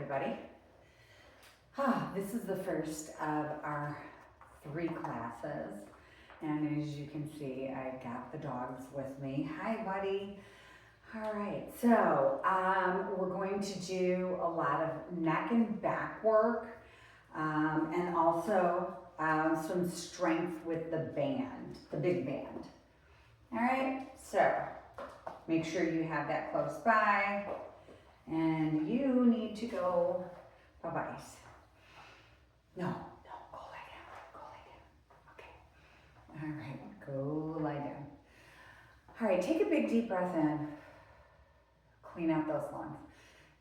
everybody. This is the first of our 3 classes. And as you can see, I got the dogs with me. Hi, buddy. All right, so we're going to do a lot of neck and back work and also some strength with the band, the big band. All right, so make sure you have that close by. And you need to go, bye-bye. No, go lie down, Okay, all right, go lie down. All right, take a big deep breath in. Clean out those lungs.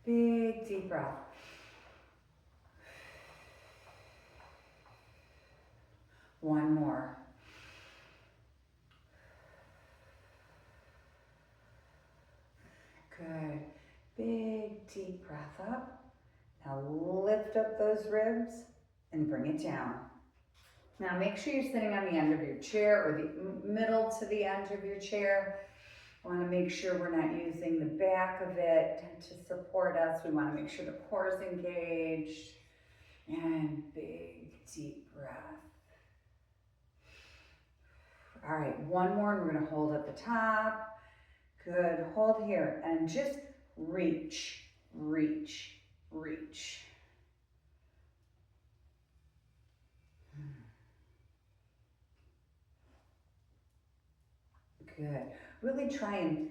Big deep breath. One more. Good. Big deep breath up. Now lift up those ribs and bring it down. Now make sure you're sitting on the end of your chair or the middle to the end of your chair. I want to make sure we're not using the back of it to support us. We want to make sure the core is engaged. And big deep breath. All right, one more and we're going to hold at the top. Good, hold here and just reach, reach, reach. Good. Really try and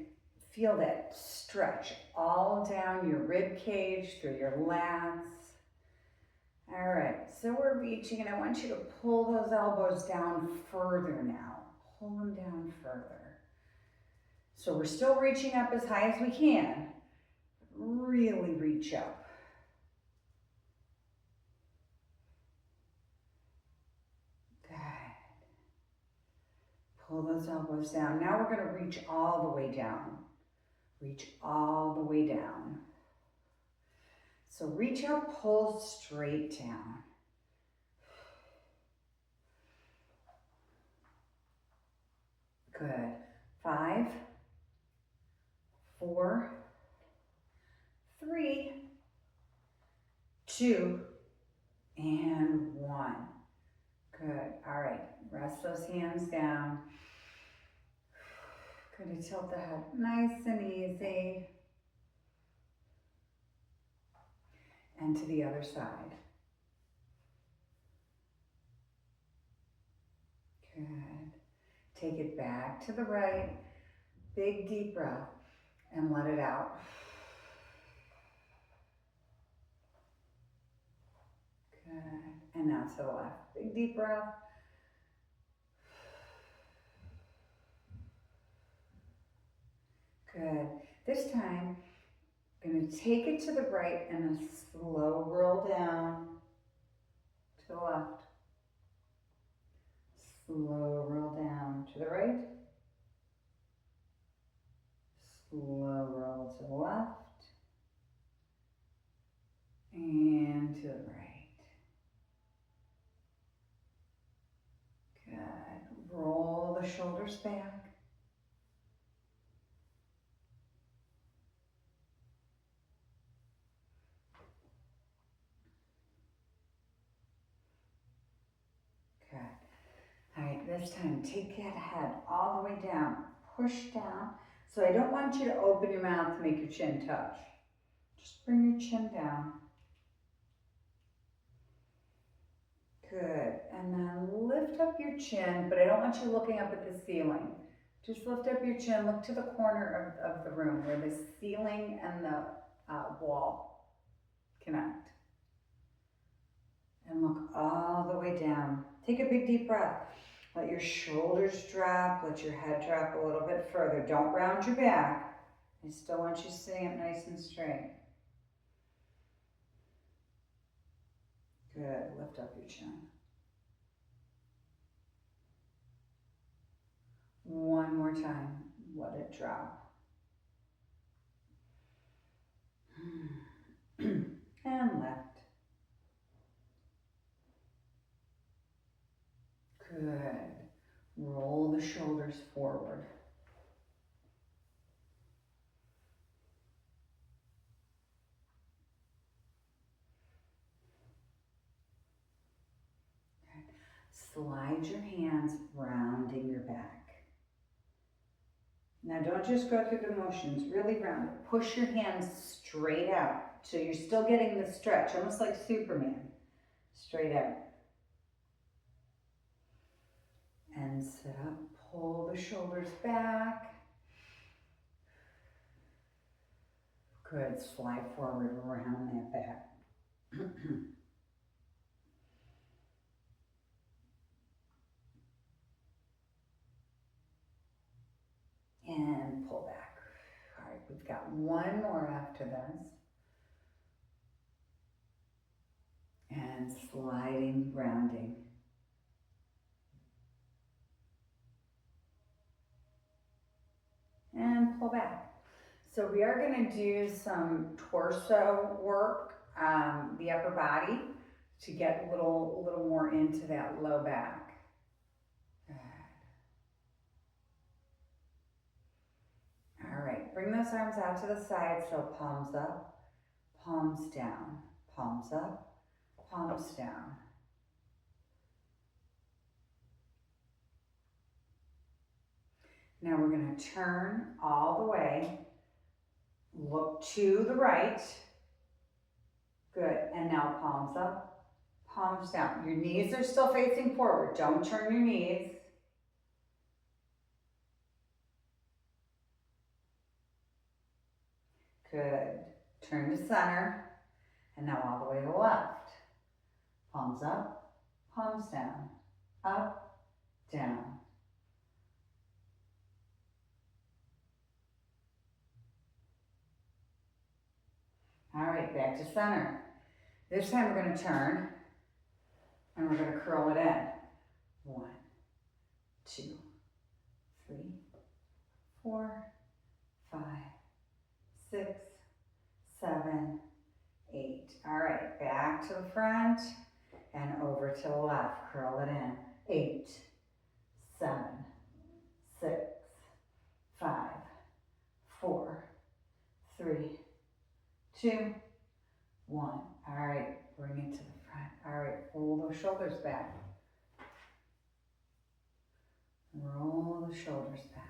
feel that stretch all down your rib cage, through your lats. All right, so we're reaching and I want you to pull those elbows down further now. Pull them down further. So we're still reaching up as high as we can. Really reach up. Good. Pull those elbows down. Now we're going to reach all the way down. Reach all the way down. So reach up, pull straight down. Good. 5, 4, 3, 2, and 1. Good. All right. Rest those hands down. Going to tilt the head nice and easy. And to the other side. Good. Take it back to the right. Big deep breath and let it out. Good. And now to the left. Big deep breath. Good. This time, I'm going to take it to the right and a slow roll down to the left. Slow roll down to the right. Slow roll to the left. And to the right. Good. Roll the shoulders back. Good. All right, this time, take that head all the way down. Push down. So I don't want you to open your mouth to make your chin touch. Just bring your chin down. Good. And then lift up your chin, but I don't want you looking up at the ceiling. Just lift up your chin, look to the corner of the room where the ceiling and the wall connect. And look all the way down. Take a big deep breath. Let your shoulders drop, let your head drop a little bit further. Don't round your back. I still want you sitting up nice and straight. Good, lift up your chin. One more time, let it drop. And lift. Good. Roll the shoulders forward. slide your hands rounding your back. Now don't just go through the motions, really round it. Push your hands straight out. So you're still getting the stretch, almost like Superman. Straight out. And sit up, pull the shoulders back. Good, slide forward around that back. And pull back. All right, we've got one more after this. And sliding, rounding. And pull back. So we are going to do some torso work, the upper body, to get a little more into that low back. Good. All right, bring those arms out to the side, so palms up, palms down, palms up, palms down. Now we're going to turn all the way, look to the right. Good, and now palms up, palms down. Your knees are still facing forward. Don't turn your knees. Good. Turn to center. And now all the way to the left. Palms up, palms down, up, down. All right, back to center. This time we're going to turn and we're going to curl it in. 1, 2, 3, 4, 5, 6, 7, 8. All right, back to the front and over to the left. Curl it in. 8, 7, 6, 5, 4, 3, 2, 1. All right, bring it to the front. All right, pull those shoulders back. Roll the shoulders back.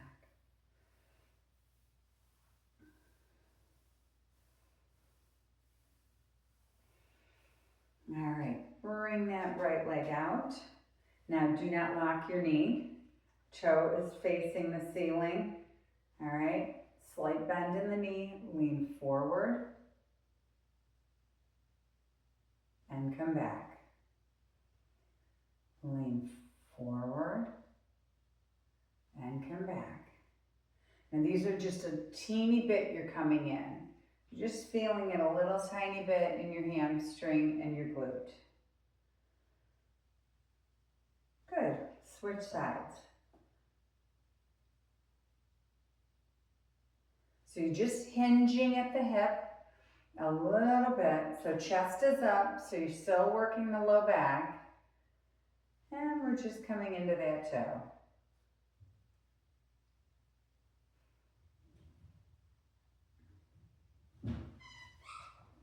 All right, bring that right leg out. Now do not lock your knee. Toe is facing the ceiling. All right, slight bend in the knee, lean forward and come back. Lean forward and come back. And these are just a teeny bit you're coming in. You're just feeling it a little tiny bit in your hamstring and your glute. Good. Switch sides. So you're just hinging at the hip a little bit. So chest is up, so you're still working the low back. And we're just coming into that toe.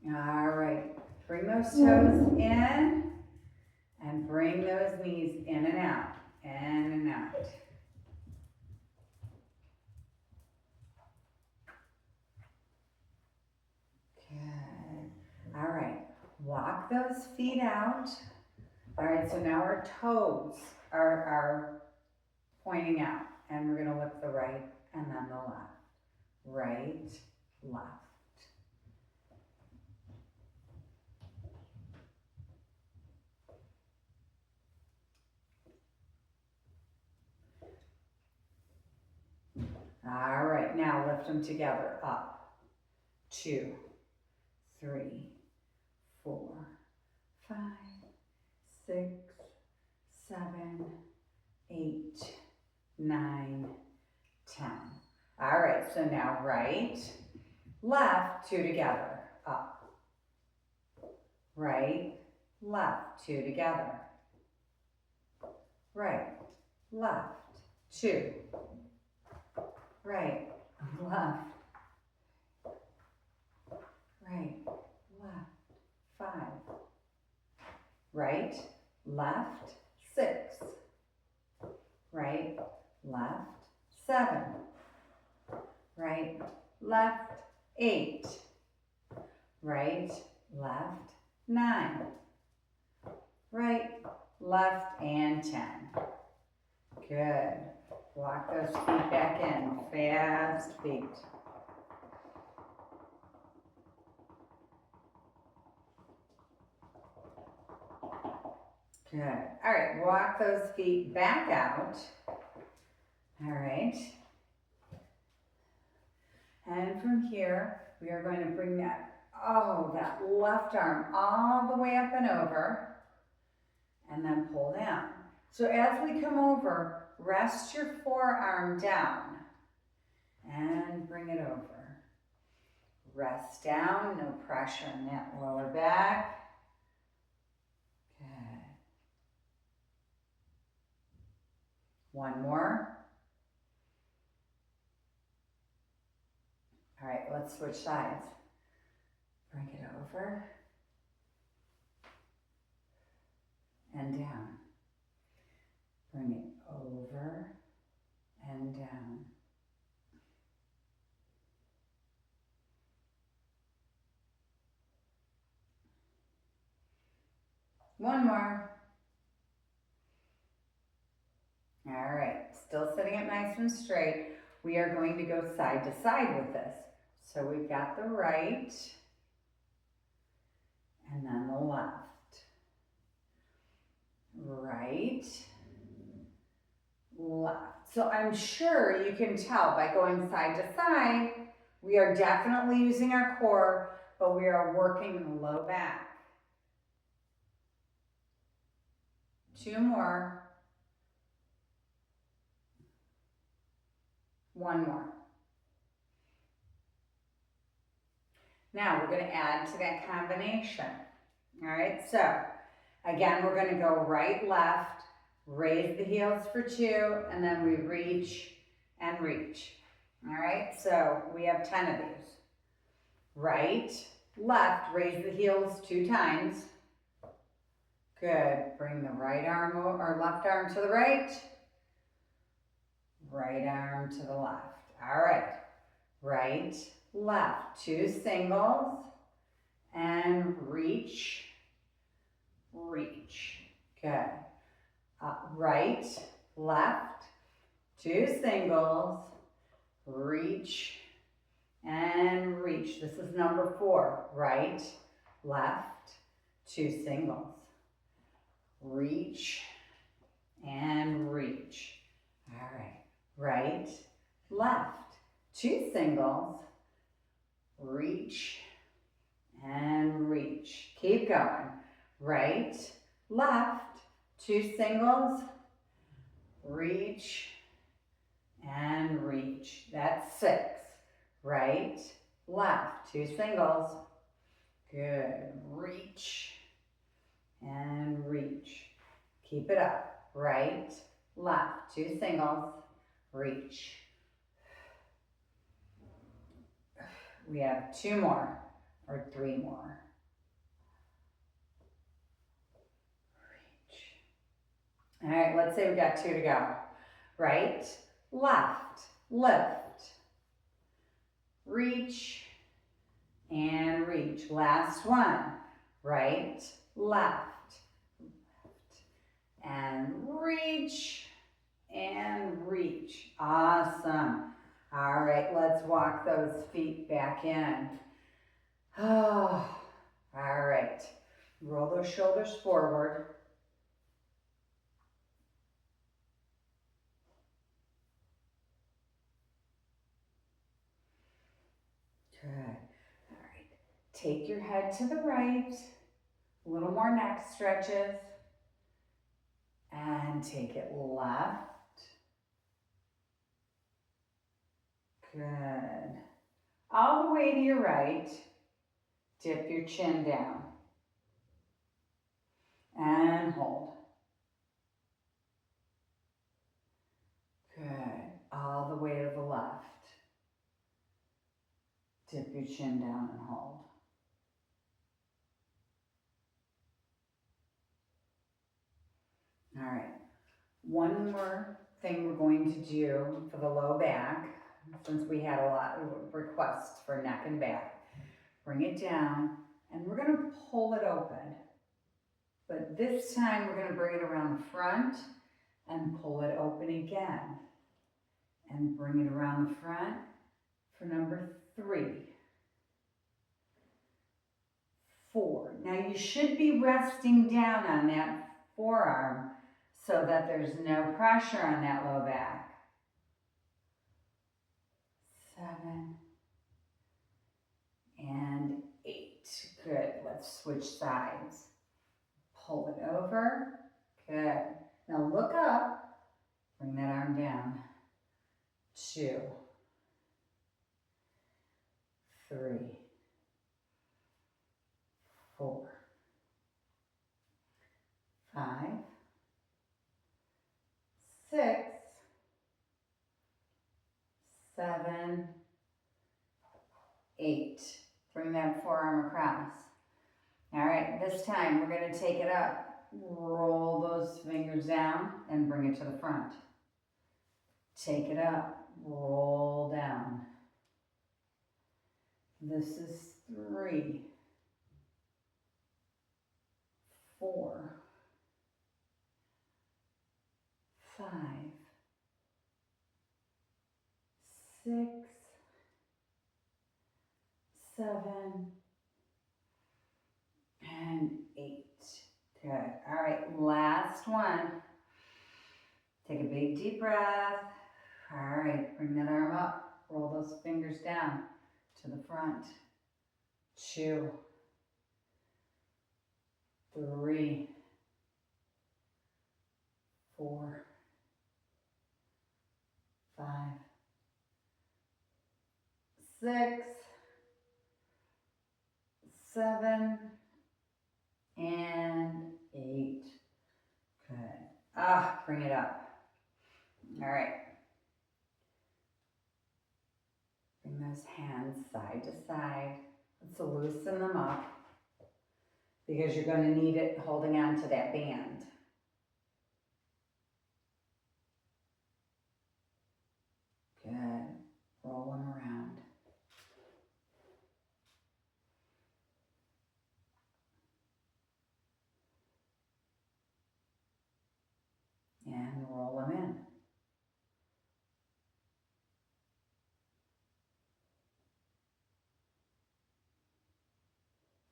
All right, bring those toes in and bring those knees in and out, in and out. Good. All right, walk those feet out. All right, so now our toes are pointing out, and we're gonna lift the right and then the left. Right, left. All right, now lift them together up. 2, 3, 4, 5, 6, 7, 8, 9, 10. All right, so now right, left, 2 together, up. Right, left, 2 together. Right, left, 2. Right, left. Right, left, 5. Right, left, 6. right, left, 7, right, left, 8, right, left, 9, right, left, and 10. Good. Walk those feet back in, fast feet. Good. All right, walk those feet back out. All right. And from here, we are going to bring that left arm all the way up and over, and then pull down. So as we come over, rest your forearm down and bring it over. Rest down, no pressure on that lower back. Good. One more. All right, let's switch sides. Bring it over and down. Bring it over and down. One more. All right, still sitting up nice and straight. We are going to go side to side with this. So we've got the right and then the left. Right, left. So I'm sure you can tell by going side to side, we are definitely using our core, but we are working the low back. 2 more. 1 more. Now we're going to add to that combination. All right, so again, we're going to go right, left, raise the heels for 2, and then we reach and reach. All right, so we have 10 of these. Right, left, raise the heels 2 times. Good. Bring the right arm or left arm to the right. Right arm to the left. All right. Right, left, 2 singles, and reach, reach. Good. Right, left, 2 singles, reach, and reach. This is number 4. Right, left, 2 singles, reach, and reach. All right. Right, left, 2 singles, reach, and reach. Keep going. Right, left, 2 singles, reach, and reach. That's 6. Right, left, 2 singles. Good. Reach, and reach. Keep it up. Right, left, 2 singles, reach. We have 2 more, or 3 more. Reach. All right, let's say we got 2 to go. Right, left, lift, reach, and reach. Last one. Right, left, and reach, and reach. Awesome. All right, let's walk those feet back in. Oh, all right. Roll those shoulders forward. Good. All right. Take your head to the right. A little more neck stretches. And take it left. Good. All the way to your right. Dip your chin down. And hold. Good. All the way to the left. Dip your chin down and hold. All right. One more thing we're going to do for the low back, since we had a lot of requests for neck and back, bring it down and we're going to pull it open. But this time we're going to bring it around the front and pull it open again. And bring it around the front for number 3, 4. Now you should be resting down on that forearm so that there's no pressure on that low back. 7 and 8. Good. Let's switch sides. Pull it over. Good. Now look up. Bring that arm down. 2, 3, 4, 5, 6, 7, 8. Bring that forearm across. All right, this time we're going to take it up. Roll those fingers down and bring it to the front. Take it up. Roll down. This is 3, 4, 5, 6, 7, and 8. Good. All right, last one. Take a big deep breath. All right, bring that arm up. Roll those fingers down to the front. 2, 3, 4, 5, 6, 7, and 8. Good. Bring it up. All right. Bring those hands side to side. Let's loosen them up because you're going to need it holding on to that band. Good. Roll them around. And roll them in.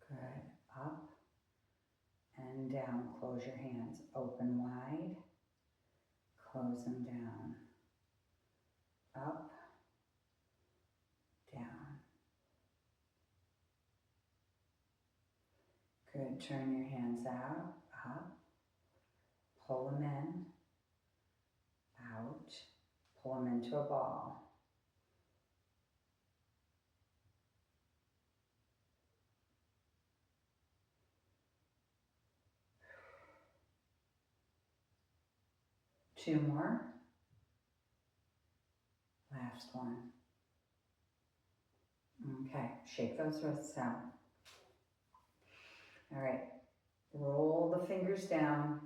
Good. Up and down. Close your hands. Open wide. Close them down. Up. Down. Good. Turn your hands out. Up. Pull them in. Out. Pull them into a ball. Two more. Last one. Okay, shake those wrists out. All right, roll the fingers down.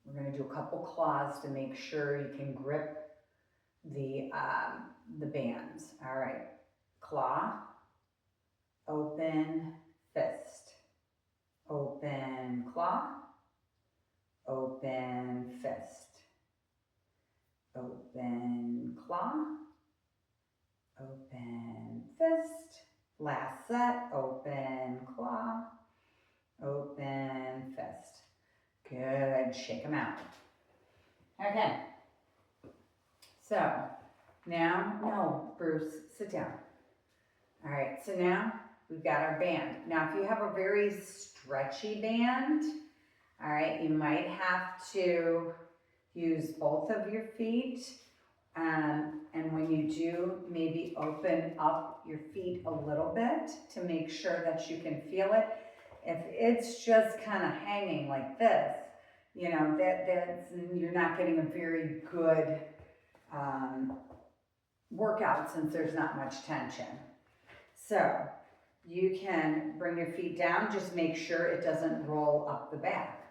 We're going to do a couple claws to make sure you can grip the bands. All right, claw, open, fist, open, claw, open, fist, open, claw, open, fist. Last set, open, claw, open, fist. Good, shake them out. Okay, so now, no, Bruce, sit down. All right, so now we've got our band. Now, if you have a very stretchy band, all right, you might have to use both of your feet. And when you do, maybe open up your feet a little bit to make sure that you can feel it. If it's just kind of hanging like this, you know, that's you're not getting a very good workout since there's not much tension. So you can bring your feet down, just make sure it doesn't roll up the back.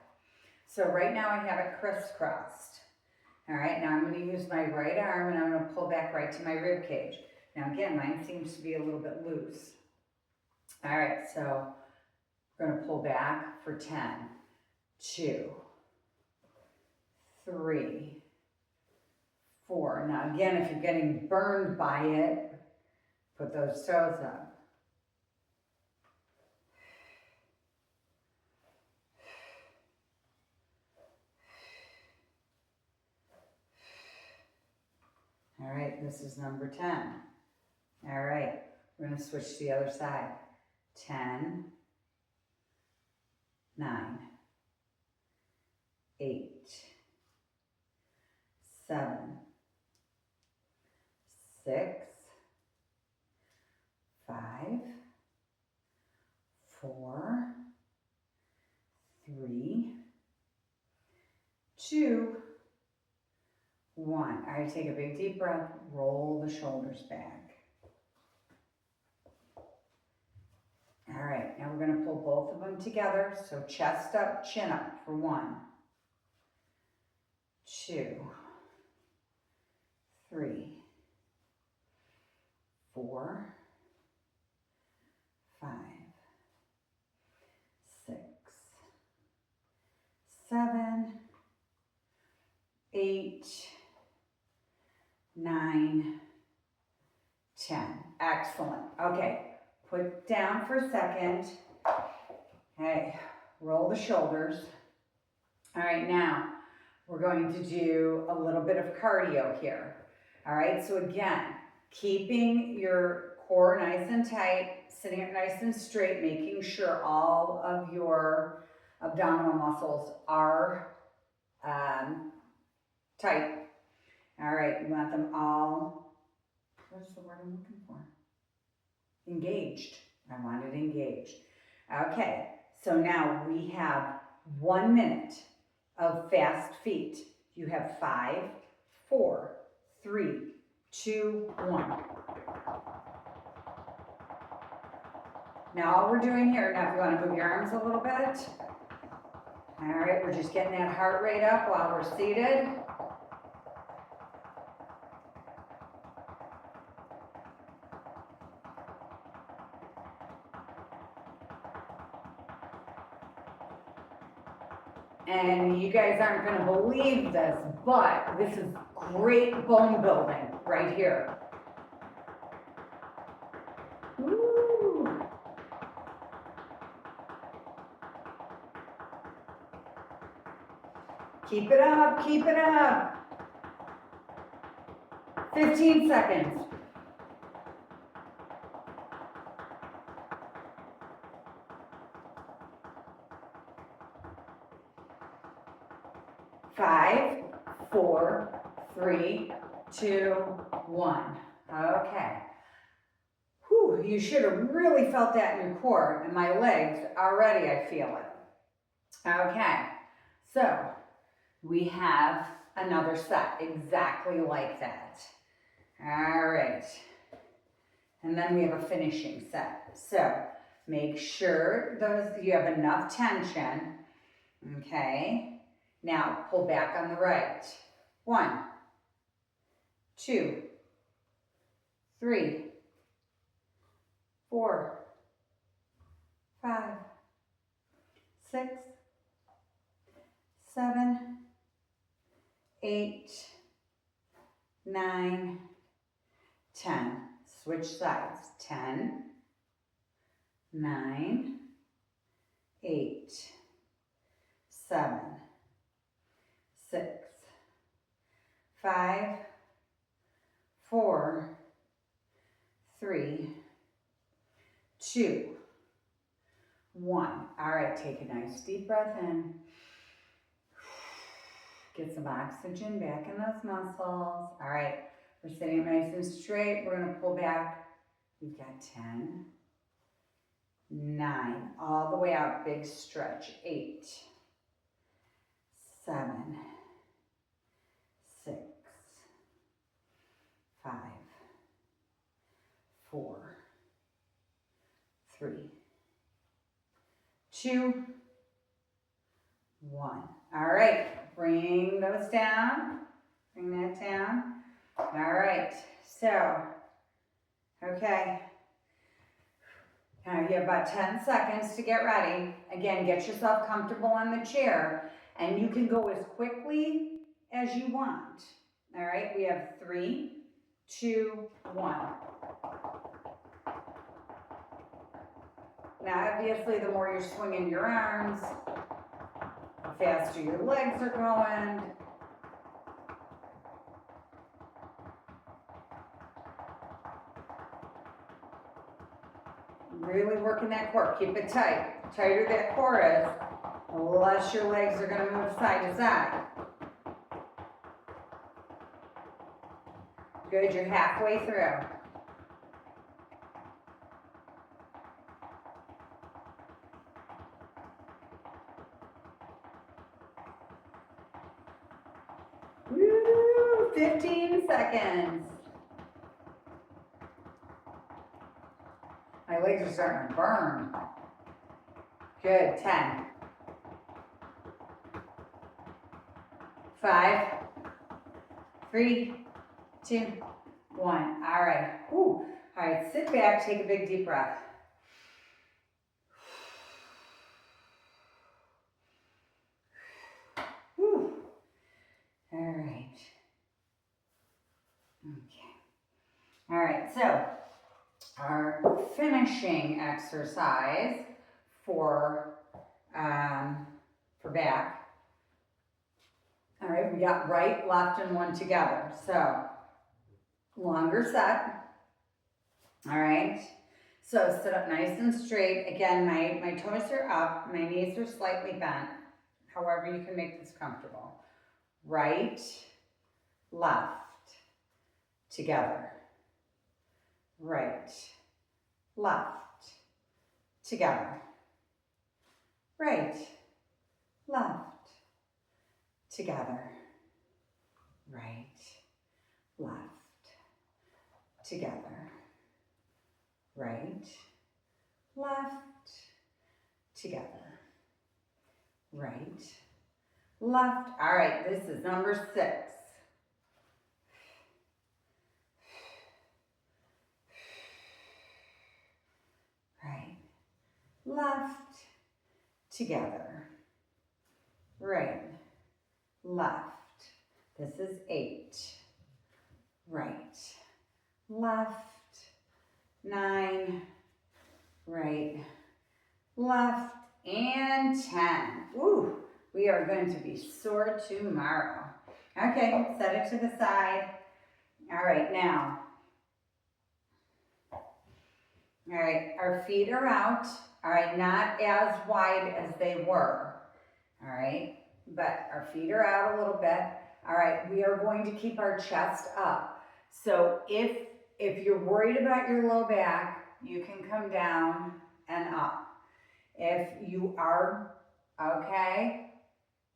So right now I have it crisscrossed. All right, now I'm going to use my right arm and I'm going to pull back right to my rib cage. Now again, mine seems to be a little bit loose. All right, so we're going to pull back for 10, 2, 3, 4. Now again, if you're getting burned by it, put those toes up. All right, this is number 10. All right, we're going to switch to the other side. 10, 9, 8, 7, 6, 5, 4, 3, 2, 1. All right, take a big deep breath, roll the shoulders back. All right, now we're going to pull both of them together. So chest up, chin up for 1, 2, 3, 4, 5, 6, 7, 8, 9, 10. Excellent. Okay, put down for a second. Okay, roll the shoulders. All right, now we're going to do a little bit of cardio here. All right, so again, keeping your core nice and tight, sitting up nice and straight, making sure all of your abdominal muscles are tight. All right, you want them all, what's the word I'm looking for? Engaged. I want it engaged. Okay, so now we have 1 minute of fast feet. You have 5, 4, 3, 2, 1. Now all we're doing here, now if you want to move your arms a little bit. All right, we're just getting that heart rate up while we're seated. And you guys aren't going to believe this, but this is great bone building right here. Woo. Keep it up, keep it up. 15 seconds. 5, 4, 3, 2, 1. Okay. Whew, you should have really felt that in your core. And my legs, already I feel it. Okay. So, we have another set exactly like that. All right. And then we have a finishing set. So, make sure you have enough tension. Okay. Now, pull back on the right. 1, 2, 3, 4, 5, 6, 7, 8, 9, 10. Switch sides. 10, 9, 8, 7, 6, 5, 4, 3, 2, 1. All right, take a nice deep breath in. Get some oxygen back in those muscles. All right, we're sitting up nice and straight. We're going to pull back. We've got 10, 9, all the way out, big stretch. 8, 7, 6, 5, 4, 3, 2, 1. All right, bring those down. Bring that down. All right, so, okay. Now you have about 10 seconds to get ready. Again, get yourself comfortable in the chair, and you can go as quickly as you want. All right, we have 3, 2, 1. Now, obviously, the more you're swinging your arms, the faster your legs are going. Really working that core. Keep it tight. The tighter that core is, the less your legs are going to move side to side. Good, you're halfway through. Woo! 15 seconds. My legs are starting to burn. Good, 10. 5, 3, 2, 1. All right. Ooh. All right, sit back, take a big deep breath. Whew. All right. Okay. All right, so our finishing exercise for back. All right, we got right, left, and one together. So longer set. All right. So sit up nice and straight. Again, my toes are up, my knees are slightly bent. However you can make this comfortable. Right, left, together. Right, left, together. Right, left, together. Right, left, together. Right, left, together. Right, left. All right, this is number 6. Right, left, together. Right, left. This is 8. Right, left, 9. Right, left, and 10. Ooh, we are going to be sore tomorrow. Okay, set it to the side. All right, now. All right, our feet are out. All right, not as wide as they were. All right, but our feet are out a little bit. All right, we are going to keep our chest up. So if you're worried about your low back, you can come down and up. If you are, okay,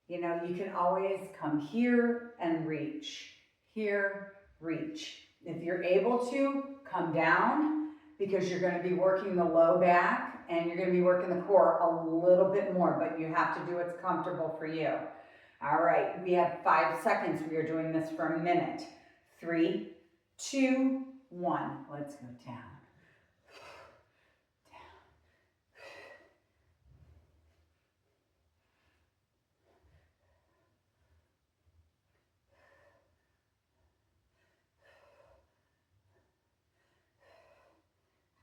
you know, you can always come here and reach. Here, reach. If you're able to, come down, because you're going to be working the low back and you're going to be working the core a little bit more, but you have to do what's comfortable for you. All right, we have 5 seconds. We are doing this for a minute. 3, 2, 1. Let's go down.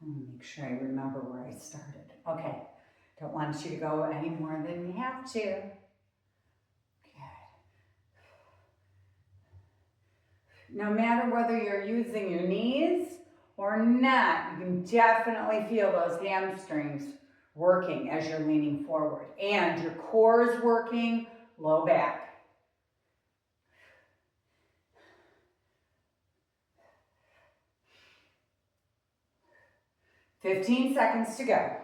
Make sure I remember where I started. Okay, don't want you to go any more than you have to. Good. No matter whether you're using your knees or not, you can definitely feel those hamstrings working as you're leaning forward. And your core is working, low back. "15 seconds to go.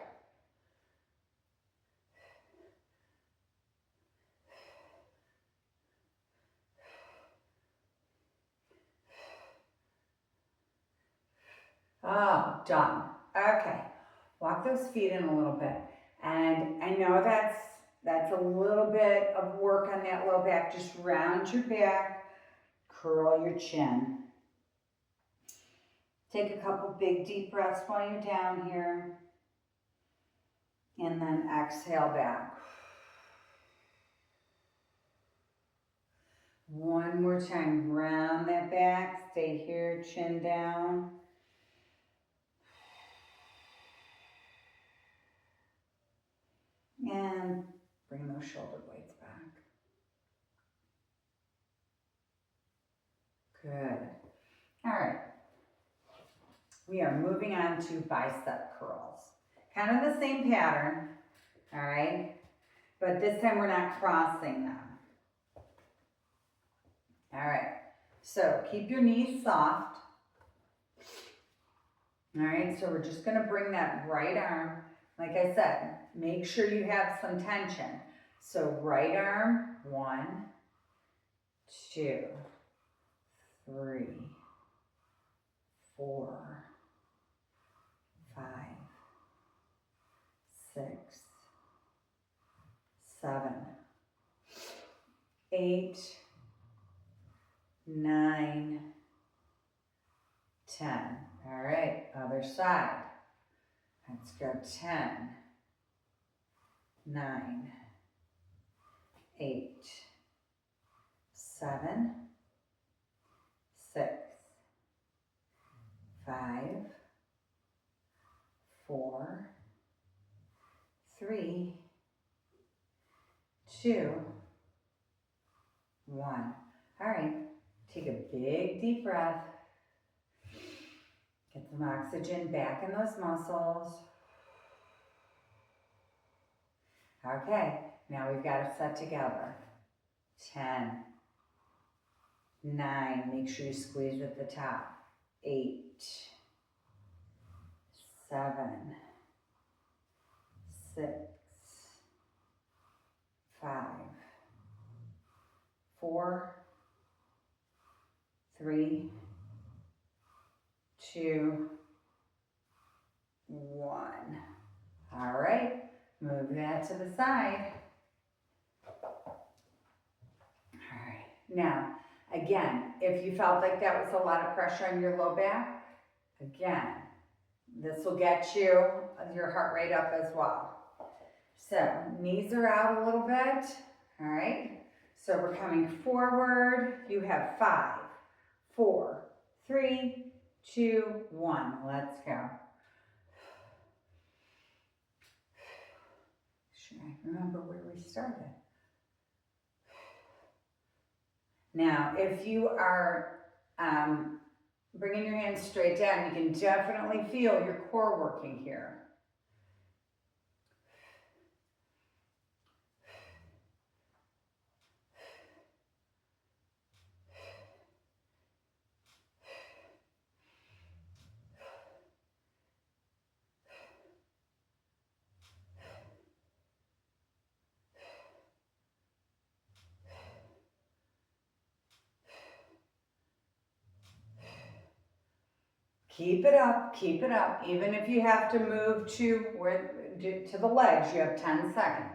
Oh, done. Okay, walk those feet in a little bit. And I know that's a little bit of work on that low back. Just round your back, curl your chin. Take a couple big deep breaths while you're down here. And then exhale back. One more time, round that back, stay here, chin down. And bring those shoulder blades back. Good. All right. We are moving on to bicep curls. Kind of the same pattern, all right? But this time we're not crossing them. All right, so keep your knees soft. All right, so we're just gonna bring that right arm, like I said, make sure you have some tension. So right arm, 1, 2, 3, 4, 5, 6, 7, 8, 9, 10. All right, other side. Let's go 10, 9, 8, 7, 6, 5, 4, 3, 2, 1. All right, take a big deep breath. Get some oxygen back in those muscles. Okay, now we've got it set together. 10, 9, make sure you squeeze at the top. 8, 7, 6, 5, 4, 3, 2, 1. All right, move that to the side. All right, now, again, if you felt like that was a lot of pressure on your low back, again, this will get your heart rate up as well. So, knees are out a little bit, all right? So we're coming forward. You have 5, 4, 3, 2, 1. Let's go. Should I remember where we started? Now, if you are bringing your hands straight down, you can definitely feel your core working here. Keep it up, keep it up. Even if you have to move to the legs, you have 10 seconds.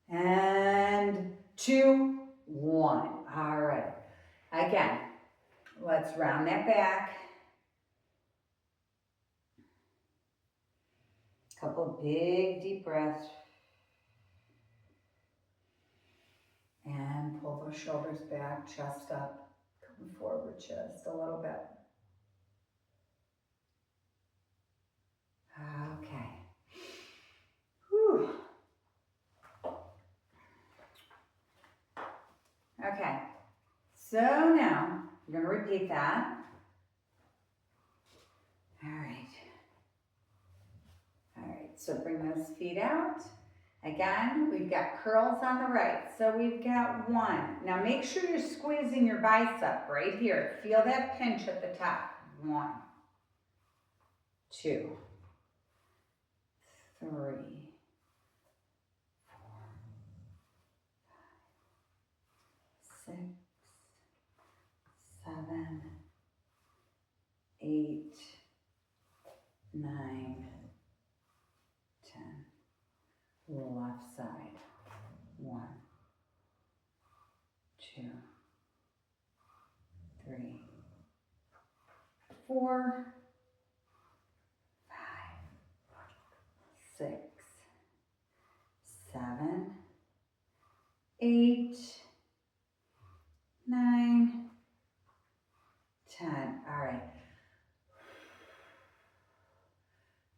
And 2, 1. All right. Again, let's round that back. Couple big deep breaths. And pull those shoulders back, chest up, come forward just a little bit. Okay. Whew. Okay. So now, I'm going to repeat that. All right. All right, so bring those feet out. Again, we've got curls on the right, so we've got 1. Now make sure you're squeezing your bicep right here. Feel that pinch at the top. 1, 2, 3, 4, 5, 6, 7, 8, 9, 10. Left side. 4, 5, 6, 7, 8, 9, 10. All right.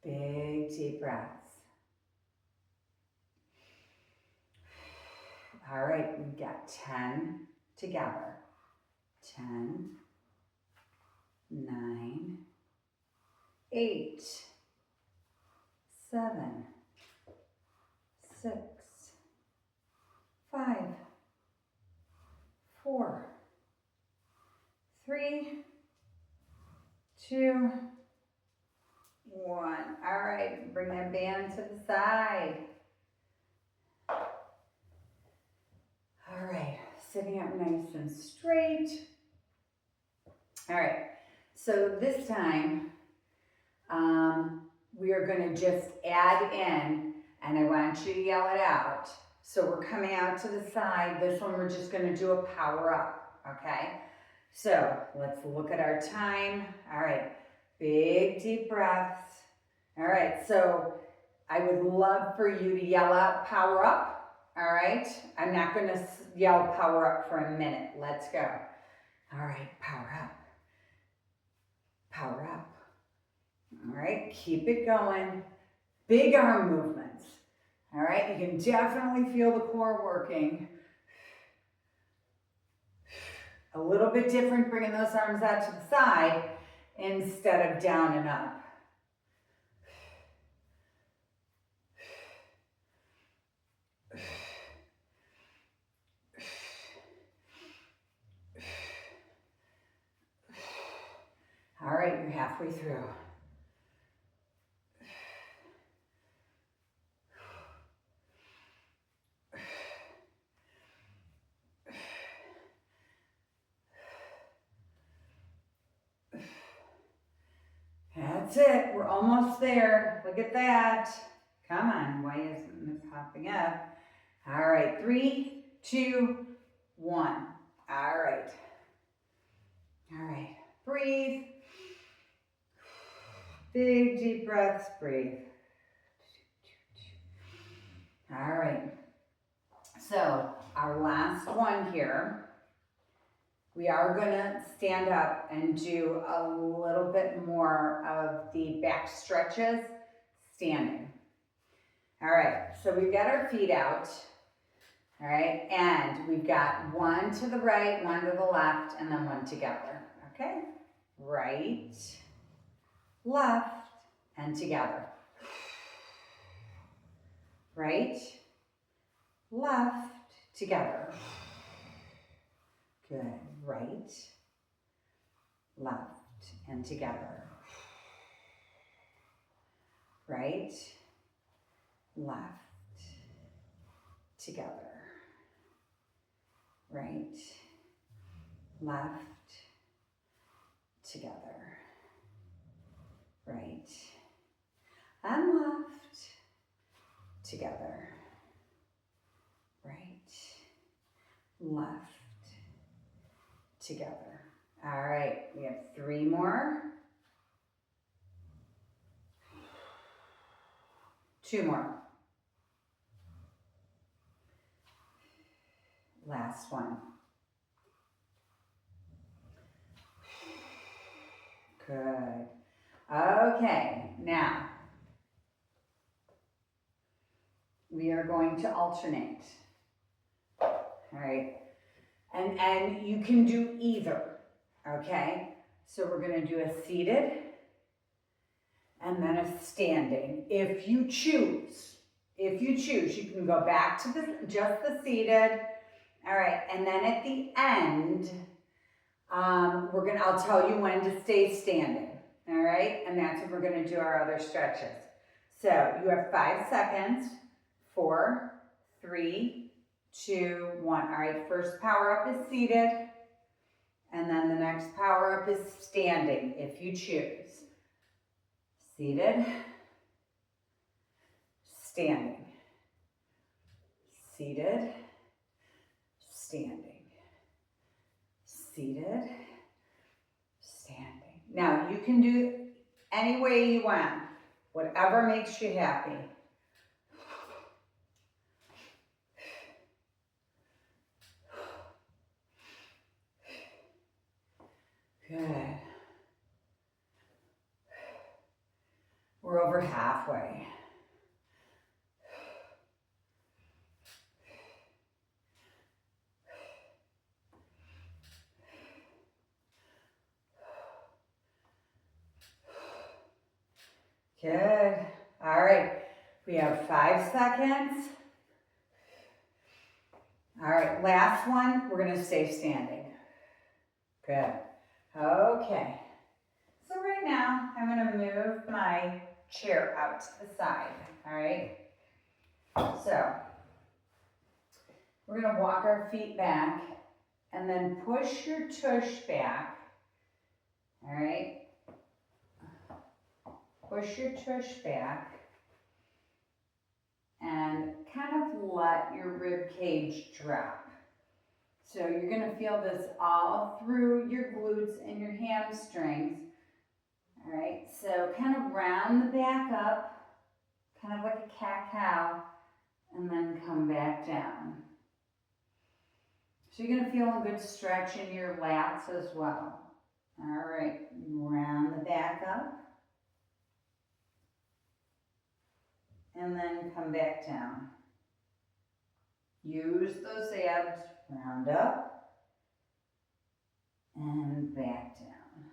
Big deep breaths. All right, we've got 10 together. 10, 9, 8, 7, 6, 5, 4, 3, 2, 1. All right, bring that band to the side. All right, sitting up nice and straight. All right, so this time we are going to just add in, and I want you to yell it out. So we're coming out to the side. This one we're just going to do a power up, okay? So let's look at our time. All right, big deep breaths. All right, so I would love for you to yell out power up. All right, I'm not going to yell power up for a minute. Let's go. All right, power up. Power up. All right, keep it going. Big arm movements. All right, you can definitely feel the core working. A little bit different bringing those arms out to the side instead of down and up. All right, you're halfway through. That's it, we're almost there. Look at that. Come on, why isn't it popping up? All right, 3, 2, 1. All right. All right, breathe. Big deep breaths, breathe. All right, so our last one here. We are going to stand up and do a little bit more of the back stretches standing. All right, so we've got our feet out. All right, and we've got one to the right, one to the left, and then one together. Okay, right, left, and together. Right, left, together. Good. Right, left, and together. Right, left, together. Right, left, together. Right, and left, together. Right, left, together. All right, we have 3 more. 2 more. Last one. Good. Okay, now we are going to alternate. All right, and you can do either. Okay, so we're going to do a seated and then a standing. If you choose, you can go back to just the seated. All right, and then at the end, I'll tell you when to stay standing. All right, and that's when we're going to do our other stretches. So you have 5 seconds. 4, 3, 2, 1. All right, first power up is seated. And then the next power up is standing, if you choose. Seated, standing. Seated, standing. Seated, standing. Now you can do any way you want, whatever makes you happy. Good. We're over halfway. Good. All right. We have 5 seconds. All right, last one. We're going to stay standing. Good. Okay. So right now, I'm going to move my chair out to the side. All right. So we're going to walk our feet back and then push your tush back. All right. Push your tush back and kind of let your rib cage drop. So you're going to feel this all through your glutes and your hamstrings. All right, so kind of round the back up, kind of like a cat-cow, and then come back down. So you're going to feel a good stretch in your lats as well. All right, round the back up. And then come back down. Use those abs, round up and back down.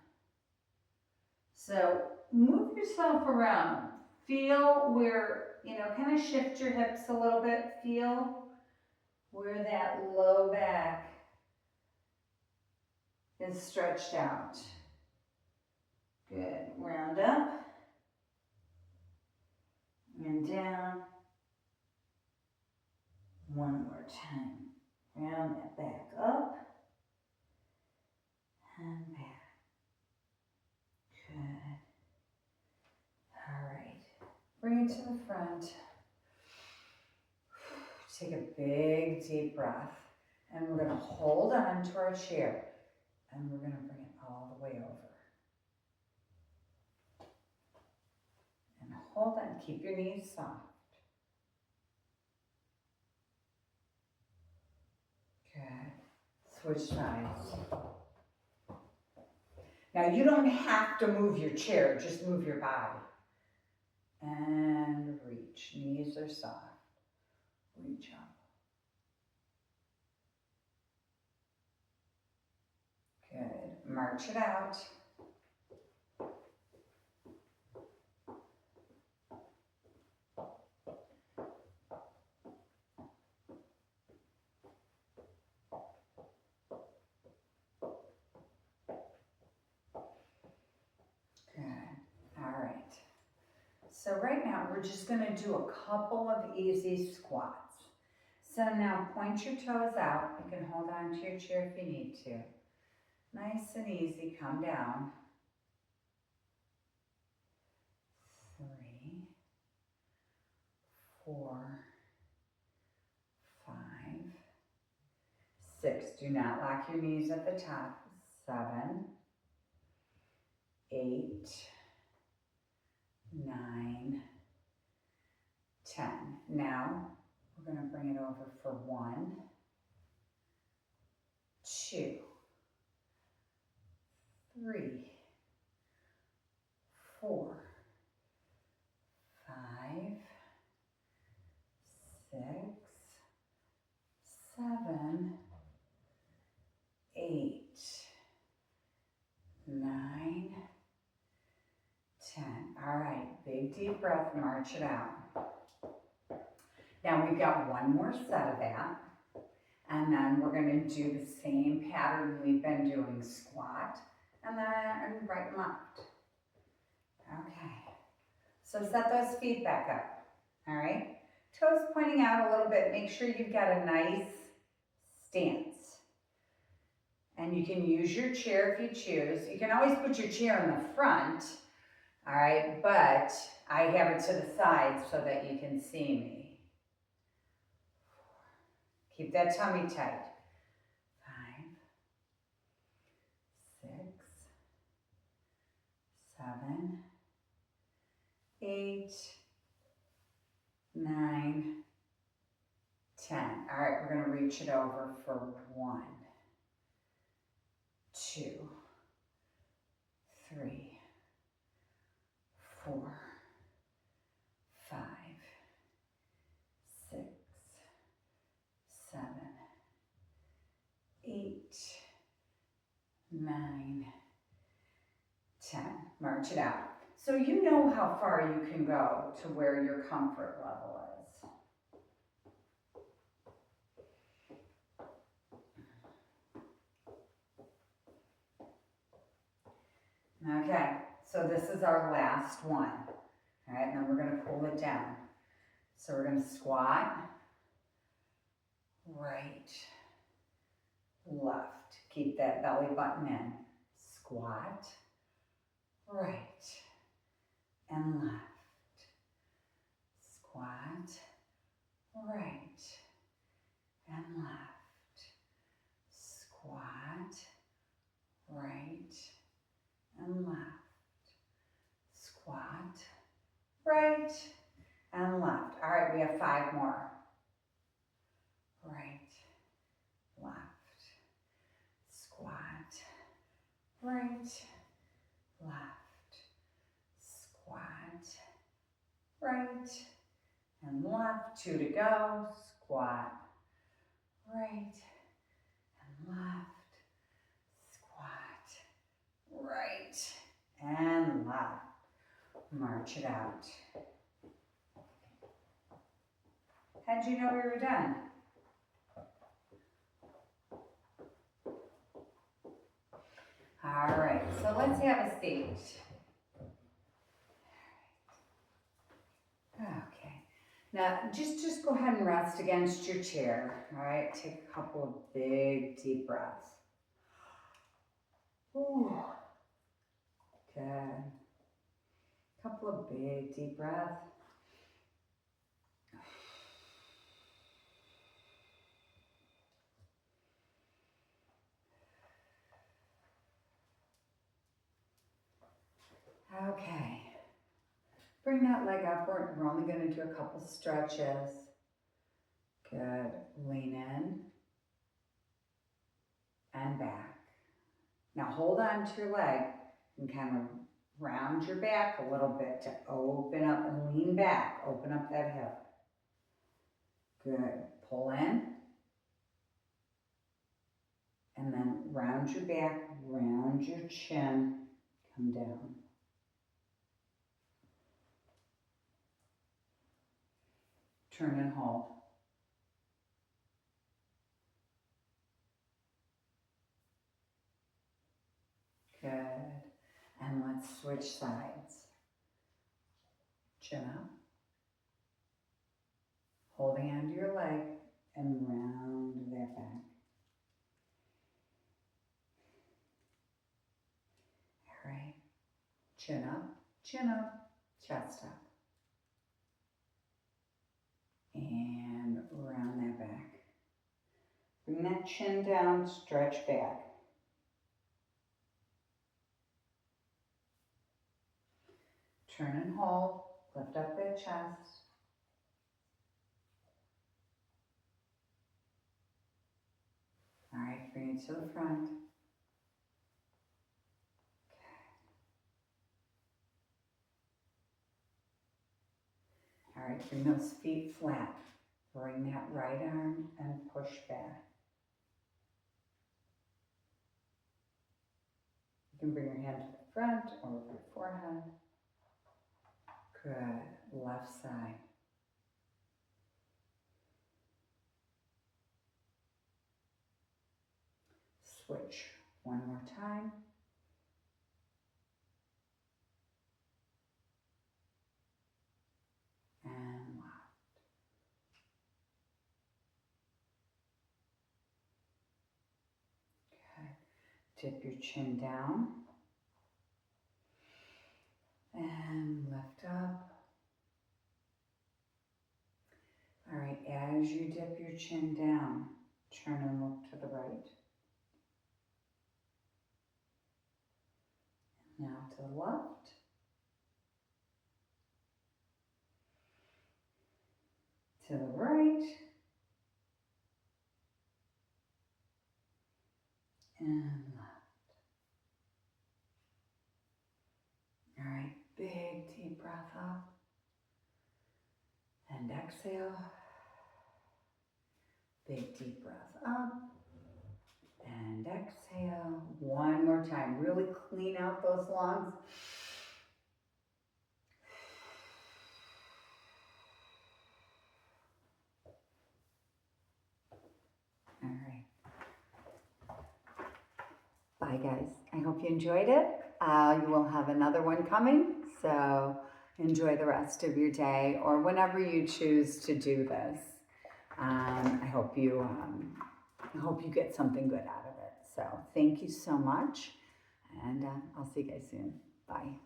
So move yourself around. Feel where, kind of shift your hips a little bit. Feel where that low back is stretched out. Good. Round up and down. One more time. Round that back up and back. Good. All right. Bring it to the front. Take a big, deep breath. And we're going to hold on to our chair. And we're going to bring it all the way over. And hold on. Keep your knees soft. Good. Switch sides. Now you don't have to move your chair, just move your body. And reach. Knees are soft. Reach up. Good. March it out. So right now, we're just going to do a couple of easy squats. So now point your toes out. You can hold on to your chair if you need to. Nice and easy, come down. 3, 4, 5, 6. Do not lock your knees at the top. 7, 8, 9, 10. Now, we're going to bring it over for 1, 2, 3, 4, 5, 6, 7, 8, 9, 10. All right, big deep breath, march it out. Now we've got one more set of that, and then we're going to do the same pattern we've been doing, squat, and then right and left. Okay, so set those feet back up, all right? Toes pointing out a little bit, make sure you've got a nice stance. And you can use your chair if you choose. You can always put your chair in the front, all right, but I have it to the side so that you can see me. Keep that tummy tight. 5, 6, 7, 8, 9, 10. All right, we're going to reach it over for 1, 2, 3, 4, 5, 6, 7, 8, 9, 10. March it out. So you know how far you can go to where your comfort level is. Okay, so this is our last one. All right, and then we're going to pull it down. So we're going to squat, right, left. Keep that belly button in. Squat, right, and left. Squat, right, and left. Squat, right, and left. Squat, right, and left. All right, we have 5 more. Right, left, squat, right, left, squat, right, and left. 2 to go. Squat, right, and left, squat, right, and left. March it out. How'd you know we were done? All right, so let's have a seat. Okay, now just go ahead and rest against your chair. All right, take a couple of big deep breaths. Ooh, good. Couple of big deep breaths. Okay, bring that leg upward. We're only going to do a couple stretches. Good. Lean in and back. Now hold on to your leg and kind of round your back a little bit to open up and lean back. Open up that hip. Good. Pull in. And then round your back, round your chin, come down. Turn and hold. Good. And let's switch sides. Chin up. Holding onto your leg and round that back. All right. Chin up, chest up. And round that back. Bring that chin down, stretch back. Turn and hold, lift up that chest. All right, bring it to the front. All right, bring those feet flat. Bring that right arm and push back. You can bring your hand to the front or over your forehead. Good. Left side. Switch one more time. And left. Dip your chin down and lift up. All right, as you dip your chin down, turn and look to the right. Now to the left. To the right. And left. All right, big deep breath up. And exhale. Big deep breath up. And exhale. One more time. Really clean out those lungs. All right. Bye, guys. I hope you enjoyed it. You will have another one coming, so enjoy the rest of your day or whenever you choose to do this. I hope you get something good out of it. So thank you so much, and I'll see you guys soon. Bye.